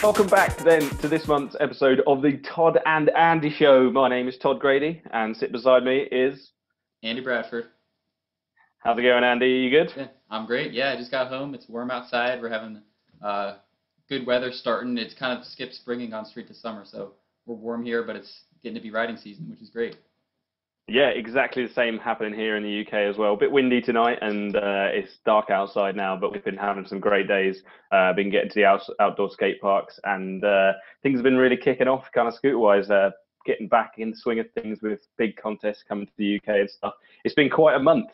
Welcome back then to this month's episode of the Todd and Andy Show. My name is Todd Grady, and sitting beside me is Andy Bradford. How's it going, Andy? You good? Yeah, I'm great. Yeah, I just got home. It's warm outside. We're having good weather starting. It's kind of skipped springing on street to summer, so we're warm here, but it's getting to be riding season, which is great. Yeah, exactly the same happening here in the UK as well. A bit windy tonight, and it's dark outside now, but we've been having some great days. Been getting to the outdoor skate parks, and things have been really kicking off, kind of scooter-wise. Getting back in the swing of things with big contests coming to the UK and stuff. It's been quite a month.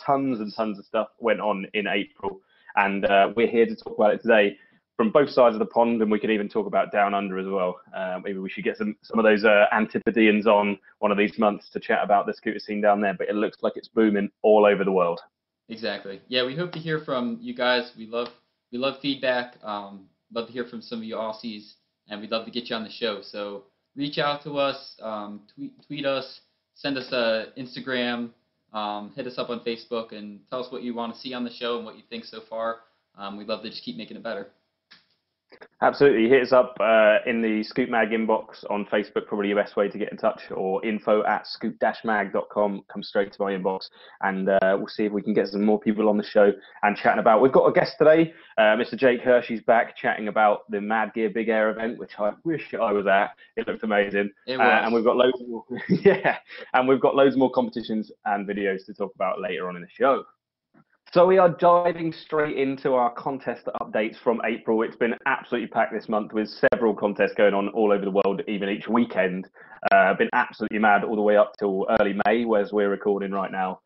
Tons and tons of stuff went on in April, and we're here to talk about it today from both sides of the pond, and we can even talk about down under as well. Maybe we should get some of those Antipodeans on one of these months to chat about the scooter scene down there, but it looks like it's booming all over the world. Exactly. Yeah, we hope to hear from you guys. We love feedback. Love to hear from some of you Aussies, and we'd love to get you on the show. So reach out to us, tweet us, send us a Instagram, hit us up on Facebook, and tell us what you want to see on the show and what you think so far. We'd love to just keep making it better. Absolutely. Hit us up in the Scoop Mag inbox on Facebook, probably your best way to get in touch, or info@scoop-mag.com. Come straight to my inbox, and we'll see if we can get some more people on the show and chatting about. We've got a guest today, Mr. Jake Hershey's back chatting about the Mad Gear Big Air event, which I wish I was at. It looked amazing. It was. And we've got loads more, yeah, and we've got loads more competitions and videos to talk about later on in the show. So we are diving straight into our contest updates from April. It's been absolutely packed this month with several contests going on all over the world, even each weekend. Been absolutely mad all the way up till early May, whereas we're recording right now.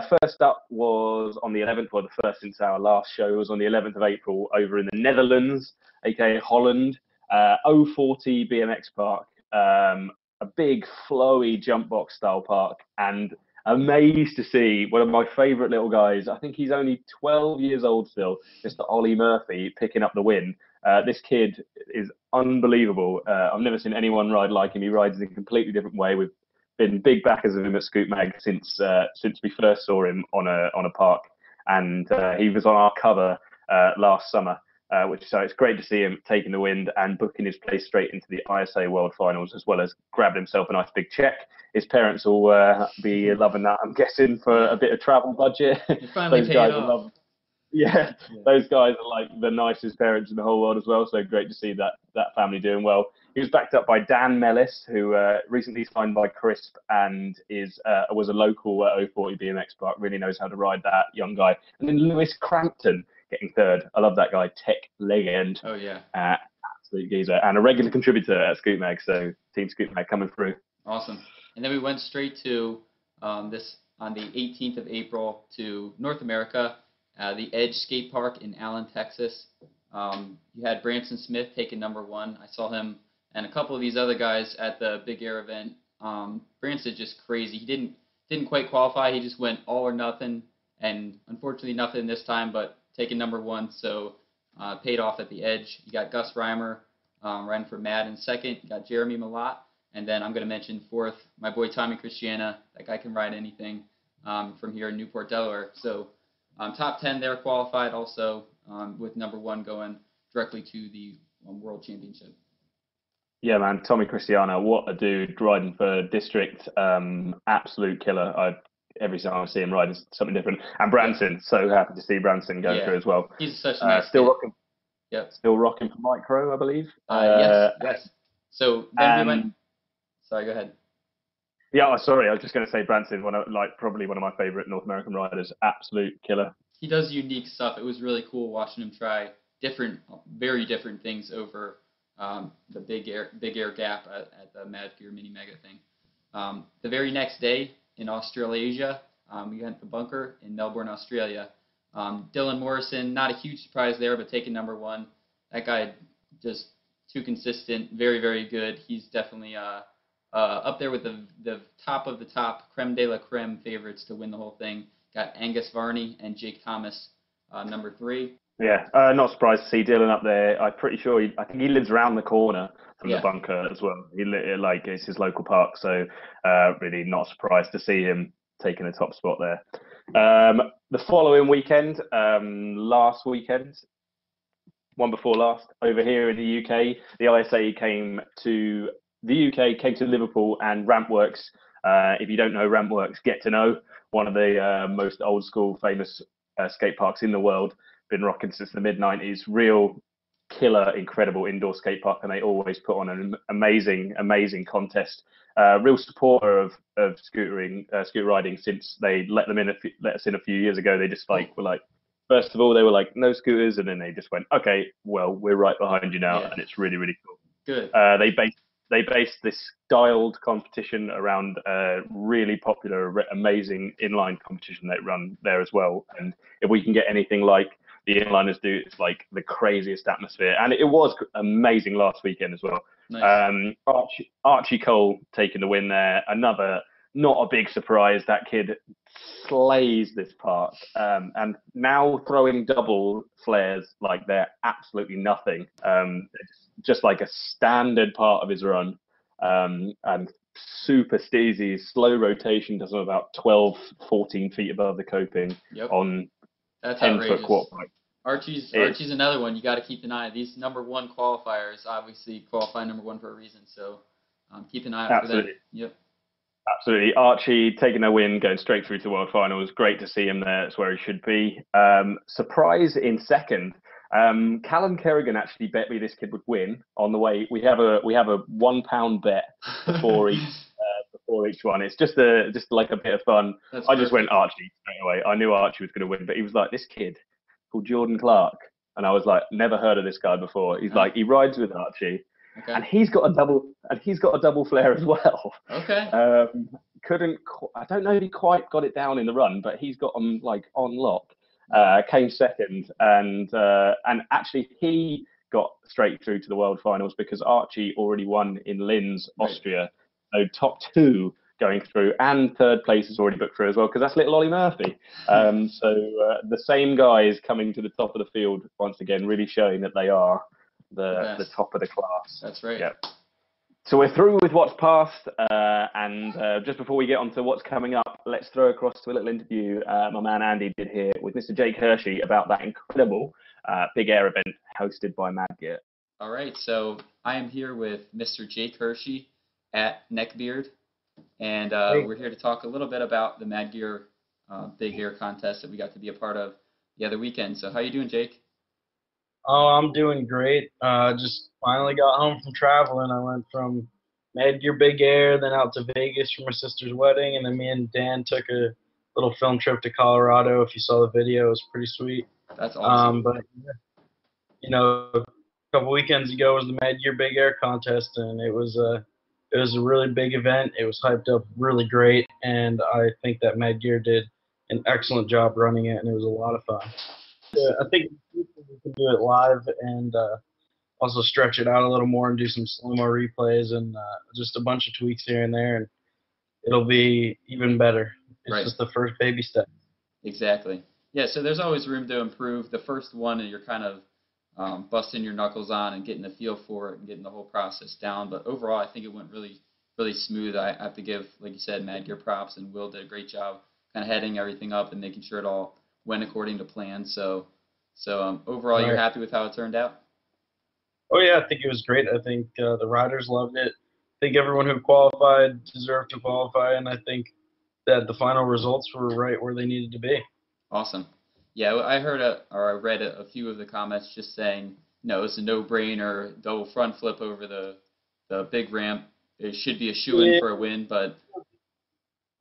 First up was on the 11th, well, the first since our last show was on the 11th of April over in the Netherlands, aka Holland, 040 BMX Park, a big flowy jump box style park, and amazed to see one of my favourite little guys. I think he's only 12 years old still, Mr. Ollie Murphy, picking up the win. This kid is unbelievable. I've never seen anyone ride like him. He rides in a completely different way. We've been big backers of him at Scoop Mag since we first saw him on a park, and he was on our cover last summer. So it's great to see him taking the wind and booking his place straight into the ISA World Finals, as well as grabbing himself a nice big check. His parents will be loving that, I'm guessing, for a bit of travel budget. You finally Those paid guys off. yeah, those guys are like the nicest parents in the whole world as well. So great to see that family doing well. He was backed up by Dan Mellis, who recently signed by Crisp and was a local at 040 BMX Park. Really knows how to ride that young guy. And then Lewis Crampton getting third. I love that guy, tech legend. Oh yeah. Absolute geezer and a regular contributor at Scoop Mag. So Team Scoop Mag coming through. Awesome. And then we went straight to this on the 18th of April to North America, the Edge Skate Park in Allen, Texas. You had Branson Smith taking #1. I saw him and a couple of these other guys at the Big Air event. Branson's just crazy. He didn't quite qualify. He just went all or nothing, and unfortunately nothing this time, but taking #1, so paid off at the Edge. You got Gus Reimer riding for Mad in second. You got Jeremy Malott. And then I'm going to mention fourth, my boy Tommy Christiana. That guy can ride anything from here in Newport, Delaware. So top 10 there qualified also, with #1 going directly to the World Championship. Yeah, man, Tommy Christiana, what a dude riding for district. Absolute killer. Every time I see him riding something different. And Branson, so happy to see Branson go through as well. He's such a nice still kid. rocking. Yep. Still rocking for Micro, I believe. Yes. So then we went. Sorry, go ahead. Yeah, sorry. I was just going to say Branson, probably one of my favorite North American riders. Absolute killer. He does unique stuff. It was really cool watching him try very different things over the Big Air Gap at the Mad Gear Mini Mega thing. The very next day in Australasia, we went to Bunker in Melbourne, Australia. Dylan Morrison, not a huge surprise there, but taking #1. That guy just too consistent, very, very good. He's definitely up there with the top of the top, creme de la creme favorites to win the whole thing. Got Angus Varney and Jake Thomas, #3. Yeah, not surprised to see Dylan up there. I'm pretty sure I think he lives around the corner from the Bunker as well. It's his local park, so really not surprised to see him taking the top spot there. The following weekend, last weekend, one before last. Over here in the UK, the ISA came to Liverpool and Rampworks. If you don't know Rampworks, get to know one of the most old school, famous skate parks in the world. Been rocking since the mid-90s. Real killer, incredible indoor skate park, and they always put on an amazing contest. Real supporter of scooter riding since they let us in a few years ago. They just were like, first of all, they were like, no scooters, and then they just went, okay, well, we're right behind you now, and it's really, really cool. Good. They based this styled competition around a really popular, amazing inline competition they run there as well. And if we can get anything like the inliners do, it's like the craziest atmosphere. And it was amazing last weekend as well. Nice. Archie Cole taking the win there. Another, not a big surprise. That kid slays this part. And now throwing double flares like they're absolutely nothing. Just like a standard part of his run. And super steezy, slow rotation, does about 12, 14 feet above the coping on that's 10-foot quad bike. Archie's another one you got to keep an eye on. These number one qualifiers obviously qualify number one for a reason, so keep an eye out for them. Yep. Absolutely. Archie taking a win, going straight through to the World Finals. Great to see him there. That's where he should be. Surprise in second. Callum Kerrigan actually bet me this kid would win on the way. We have a £1 bet before each one. It's just like a bit of fun. I just went Archie straight away. I knew Archie was going to win, but he was like, this kid called Jordan Clark, and I was like, never heard of this guy before. He's like, he rides with Archie, and he's got a double flare as well. Okay. I don't know if he quite got it down in the run, but he's got them like on lock. Came second, and actually he got straight through to the World Finals because Archie already won in Linz, Austria. So top two going through, and third place is already booked through as well because that's little Ollie Murphy. So the same guys coming to the top of the field once again, really showing that they are the top of the class. That's right. Yeah. So we're through with what's past, and just before we get on to what's coming up, let's throw across to a little interview my man Andy did here with Mr. Jake Hershey about that incredible big air event hosted by Mad Gear. All right, so I am here with Mr. Jake Hershey at Neckbeard, and we're here to talk a little bit about the Mad Gear big air contest that we got to be a part of the other weekend. So how you doing, Jake? Oh, I'm doing great. Just finally got home from traveling. I went from Mad Gear Big Air, then out to Vegas for my sister's wedding, and then me and Dan took a little film trip to Colorado. If you saw the video, it was pretty sweet. That's awesome. But you know, a couple weekends ago was the Mad Gear Big Air contest, and it was a really big event. It was hyped up really great, and I think that Mad Gear did an excellent job running it, and it was a lot of fun. I think we can do it live and also stretch it out a little more and do some slow-mo replays and just a bunch of tweaks here and there, and it'll be even better. It's just the first baby step. Exactly. Yeah, so there's always room to improve. The first one, and you're kind of busting your knuckles on and getting the feel for it and getting the whole process down. But overall, I think it went really, really smooth. I have to give, like you said, Mad Gear props, and Will did a great job kind of heading everything up and making sure it all went according to plan. So overall, you're happy with how it turned out? Oh, yeah, I think it was great. I think the riders loved it. I think everyone who qualified deserved to qualify, and I think that the final results were right where they needed to be. Awesome. Yeah, I heard I read a few of the comments just saying, it's a no-brainer, double front flip over the big ramp. It should be a shoo-in for a win, but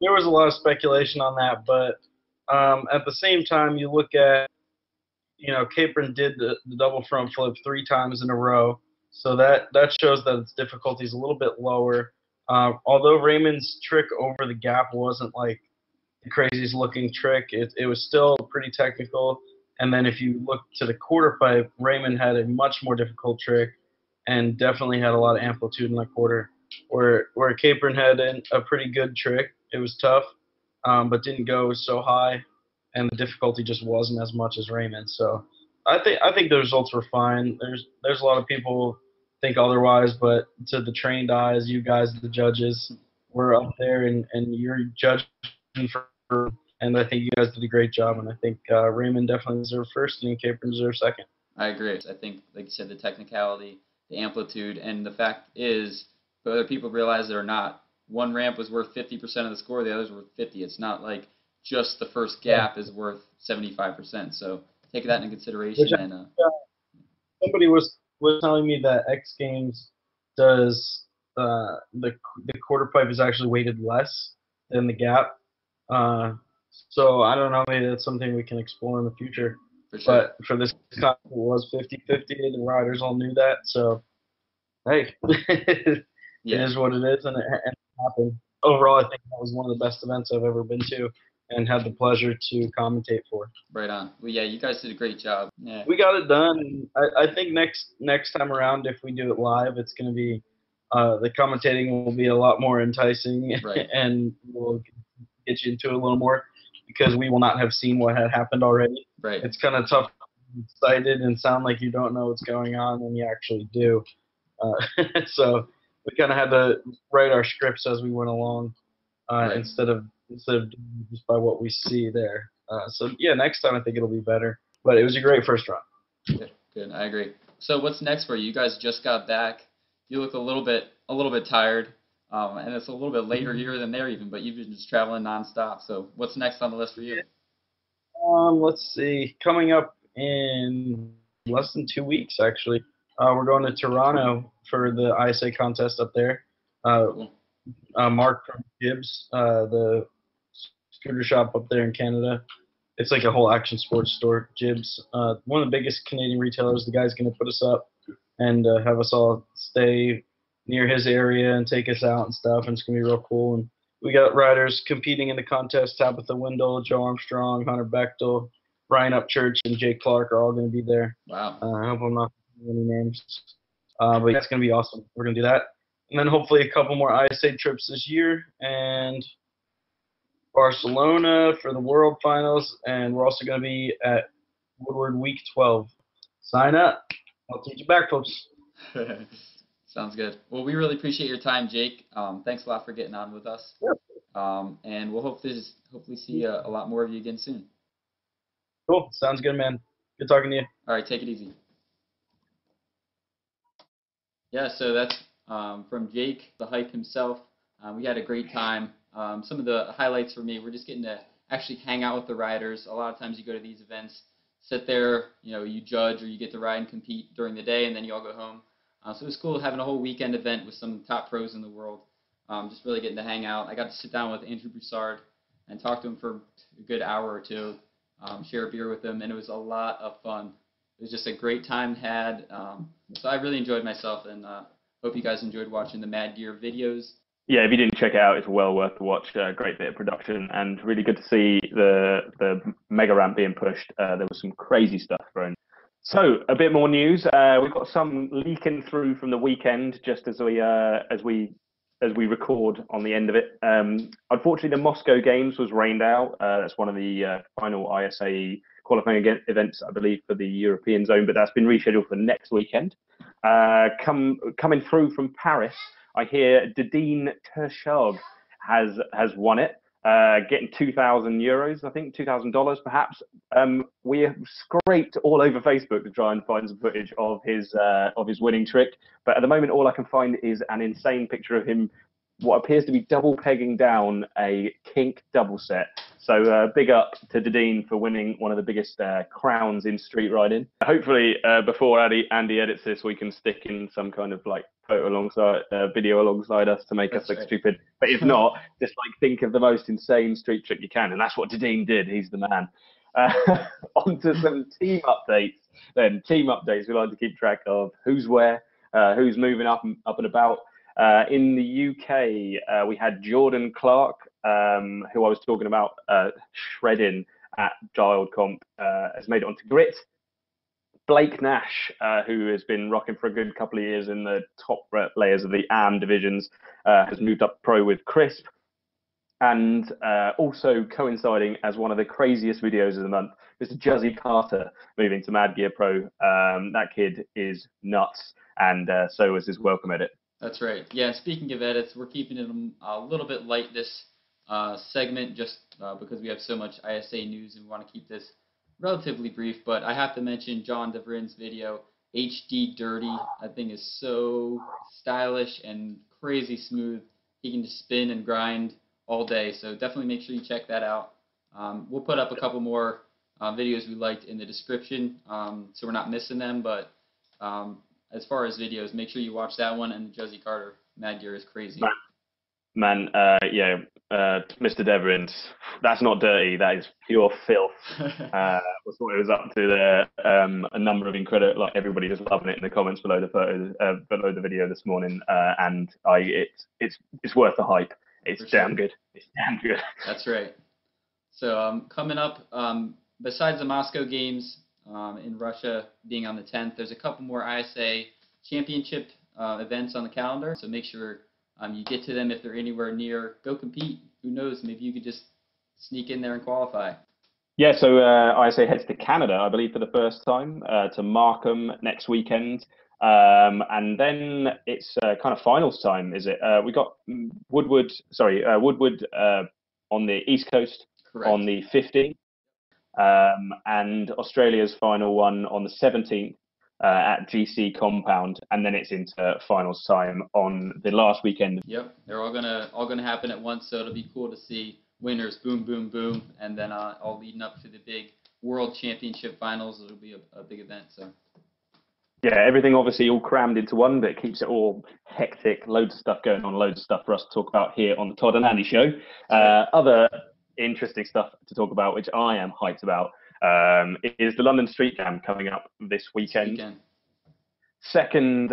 there was a lot of speculation on that, but at the same time, you look at, Capron did the double front flip 3 times in a row, so that shows that its difficulty is a little bit lower. Although Raymond's trick over the gap wasn't like the craziest looking trick, it was still pretty technical. And then if you look to the quarter pipe, Raymond had a much more difficult trick and definitely had a lot of amplitude in the quarter. Where Capron had a pretty good trick. It was tough, but didn't go so high, and the difficulty just wasn't as much as Raymond. So I think the results were fine. There's a lot of people think otherwise, but to the trained eyes, you guys, the judges, were up there, and you're judging for, and I think you guys did a great job, and I think Raymond definitely deserved first, and Capron deserved second. I agree. I think, like you said, the technicality, the amplitude, and the fact is, whether people realize it or not, one ramp was worth 50% of the score, the others were 50. It's not like just the first gap is worth 75%. So take that into Which consideration. And somebody was telling me that X Games does the quarter pipe is actually weighted less than the gap. Uh, so I don't know, maybe that's something we can explore in the future. for sure. But for this contest, it was 50-50. The riders all knew that. So hey, it Yeah, is what it is, and it happened. Overall, I think that was one of the best events I've ever been to and had the pleasure to commentate for. right on. Well, yeah, you guys did a great job. Yeah, We got it done. And I think next time around, if we do it live, it's going to be the commentating will be a lot more enticing, right, and we'll get you into it a little more because we will not have seen what had happened already. right. It's kind of tough to be excited and sound like you don't know what's going on when you actually do. So we kind of had to write our scripts as we went along Right. instead of doing it just by what we see there. So yeah, next time I think it'll be better. But it was a great first run. Good, good. I agree. So what's next for you? You guys just got back. You look a little bit tired, and it's a little bit later here than there even. But you've been just traveling nonstop. So what's next on the list for you? Let's see. Coming up in less than 2 weeks, actually, we're going to Toronto for the ISA contest up there. Cool. Mark from Gibbs, the scooter shop up there in Canada. It's like a whole action sports store. Gibbs, one of the biggest Canadian retailers. The guy's going to put us up and have us all stay near his area and take us out and stuff. And it's going to be real cool. And we got riders competing in the contest. Tabitha Windle, Joe Armstrong, Hunter Bechtel, Brian Upchurch, and Jake Clark are all going to be there. Wow. I hope I'm not forgetting any names. But that's going to be awesome. We're going to do that. And then hopefully a couple more ISA trips this year. And Barcelona for the World Finals. And we're also going to be at Woodward Week 12. Sign up. I'll teach you backflips. Sounds good. Well, we really appreciate your time, Jake. Thanks a lot for getting on with us. Yep. And we'll hopefully see a lot more of you again soon. Cool. Sounds good, man. Good talking to you. All right, take it easy. Yeah, so that's from Jake, the hype himself. We had a great time. Some of the highlights for me, we're just getting to actually hang out with the riders. A lot of times you go to these events, sit there, you judge or you get to ride and compete during the day, and then you all go home. So it was cool having a whole weekend event with some top pros in the world. Just really getting to hang out. I got to sit down with Andrew Broussard and talk to him for a good hour or two, share a beer with him, and it was a lot of fun. It was just a great time had. So I really enjoyed myself, and hope you guys enjoyed watching the Mad Gear videos. Yeah, if you didn't check it out, it's well worth the watch. Great bit of production, and really good to see the mega ramp being pushed. There was some crazy stuff thrown. So a bit more news. We've got some leaking through from the weekend, just as we record on the end of it. Unfortunately, the Moscow Games was rained out. That's one of the final ISA qualifying events, I believe, for the European zone, but that's been rescheduled for next weekend. Coming through from Paris, I hear Todd Tershog has won it, getting €2,000, I think $2,000 perhaps. We have scraped all over Facebook to try and find some footage of his winning trick, but at the moment all I can find is an insane picture of him, what appears to be double pegging down a kink double set. So big up to Todd for winning one of the biggest crowns in street riding. Hopefully before Andy edits this, we can stick in some kind of like photo alongside, video alongside us to make us look stupid. But if not, just like think of the most insane street trick you can, and that's what Todd did. He's the man. On to some team updates. Then team updates. We like to keep track of who's where, who's moving up and about. In the UK, we had Jordan Clark, who I was talking about shredding at Child Comp, has made it onto grit. Blake Nash, who has been rocking for a good couple of years in the top layers of the AM divisions, has moved up pro with Crisp. And also coinciding as one of the craziest videos of the month, Mr. Juzzy Carter moving to Mad Gear Pro. That kid is nuts, and so is his welcome edit. That's right. Yeah, speaking of edits, we're keeping it a little bit light this segment just because we have so much ISA news and we want to keep this relatively brief, but I have to mention John DeVrin's video, HD Dirty. I think is so stylish and crazy smooth. He can just spin and grind all day, so definitely make sure you check that out. We'll put up a couple more videos we liked in the description, so we're not missing them, but as far as videos, make sure you watch that one, and the Josie Carter Mad Gear is crazy. Man, yeah, Mr. Deverins, that's not dirty. That is pure filth. Was what it was up to there. A number of incredible, like everybody just loving it in the comments below the photos, below the video this morning. And it's worth the hype. It's damn good. It's damn good. That's right. So coming up, besides the Moscow games in Russia being on the 10th, there's a couple more ISA championship events on the calendar. So make sure you get to them if they're anywhere near. Go compete. Who knows? Maybe you could just sneak in there and qualify. Yeah, so ISA heads to Canada, I believe, for the first time, to Markham next weekend. And then it's kind of finals time, is it? We got Woodward on the East Coast. Correct. On the 15th, and Australia's final one on the 17th at GC Compound, and then it's into finals time on the last weekend. Yep, they're all gonna happen at once, so it'll be cool to see winners, boom, boom, boom, and then all leading up to the big World Championship finals. It'll be a big event. So. Yeah, everything obviously all crammed into one, but it keeps it all hectic. Loads of stuff going on, loads of stuff for us to talk about here on the Todd and Andy show. Other interesting stuff to talk about, which I am hyped about, is the London Street Jam coming up this weekend. Second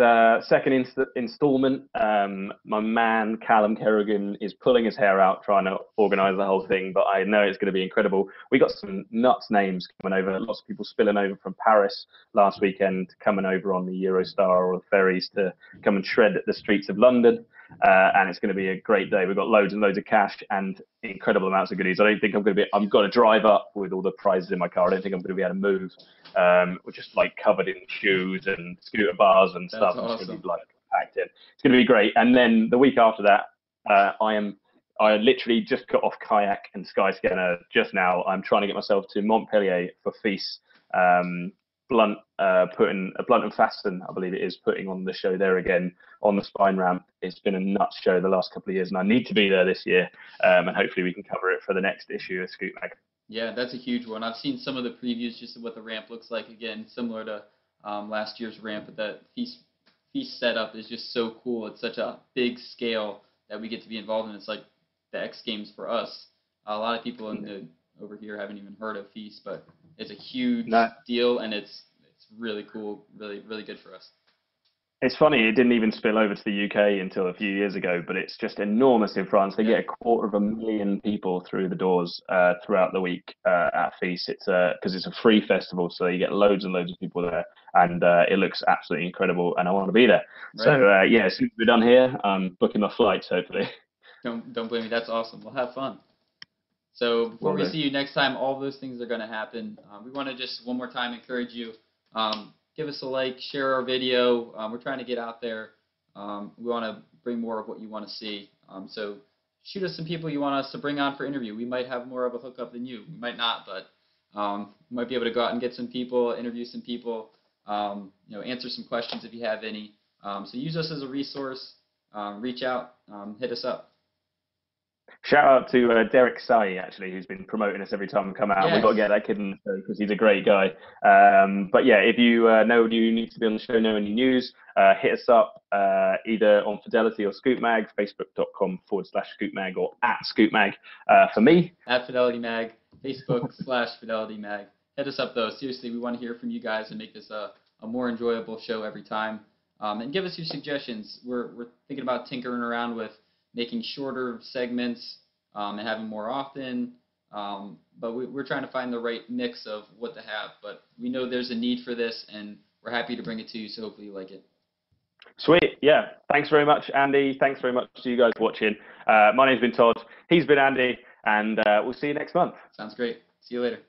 installment. My man Callum Kerrigan is pulling his hair out trying to organise the whole thing, but I know it's going to be incredible. We got some nuts names coming over. Lots of people spilling over from Paris last weekend, coming over on the Eurostar or the ferries to come and shred the streets of London. And it's going to be a great day. We've got loads and loads of cash and incredible amounts of goodies. I don't think I've got to drive up with all the prizes in my car. I don't think I'm going to be able to move. We're just like covered in shoes and scooter bars and stuff. Awesome. It's going to be like packed in. It's going to be great. And then the week after that, I literally just got off kayak and Skyscanner just now. I'm trying to get myself to Montpellier for Feast. Blunt and Fasten, I believe it is, putting on the show there again on the Spine Ramp. It's been a nuts show the last couple of years, and I need to be there this year. And hopefully we can cover it for the next issue of Scoot Mag. Yeah, that's a huge one. I've seen some of the previews just of what the ramp looks like. Again, similar to last year's ramp, but that Feast setup is just so cool. It's such a big scale that we get to be involved in. It's like the X Games for us. A lot of people over here haven't even heard of Feast, but it's a huge deal, and it's really cool, really, really good for us. It's funny, it didn't even spill over to the UK until a few years ago, but it's just enormous in France. They get 250,000 people through the doors throughout the week at Feast. It's because it's a free festival, so you get loads and loads of people there, and it looks absolutely incredible, and I want to be there. Right. So as soon as we're done here, I'm booking my flights, hopefully. Don't blame me. That's awesome. We'll have fun. So before we see you next time, all those things are going to happen. We want to just one more time encourage you. Give us a like, share our video. We're trying to get out there. We want to bring more of what you want to see. So shoot us some people you want us to bring on for interview. We might have more of a hookup than you. We might not, but we might be able to go out and get some people, interview some people, answer some questions if you have any. So use us as a resource. Reach out, hit us up. Shout out to Derek Sai, actually, who's been promoting us every time we come out. Yes. We've got to get that kid in the show because he's a great guy. But yeah, if you know you need to be on the show, know any news, hit us up either on Fidelity or Scoot Mag, facebook.com/Scoot Mag or @Scoot Mag for me. @Fidelity Mag, Facebook/Fidelity Mag. Hit us up, though. Seriously, we want to hear from you guys and make this a more enjoyable show every time. And give us your suggestions. We're thinking about tinkering around with making shorter segments and having more often. But we're trying to find the right mix of what to have. But we know there's a need for this, and we're happy to bring it to you, so hopefully you like it. Sweet. Yeah. Thanks very much, Andy. Thanks very much to you guys for watching. My name's been Todd. He's been Andy. And we'll see you next month. Sounds great. See you later.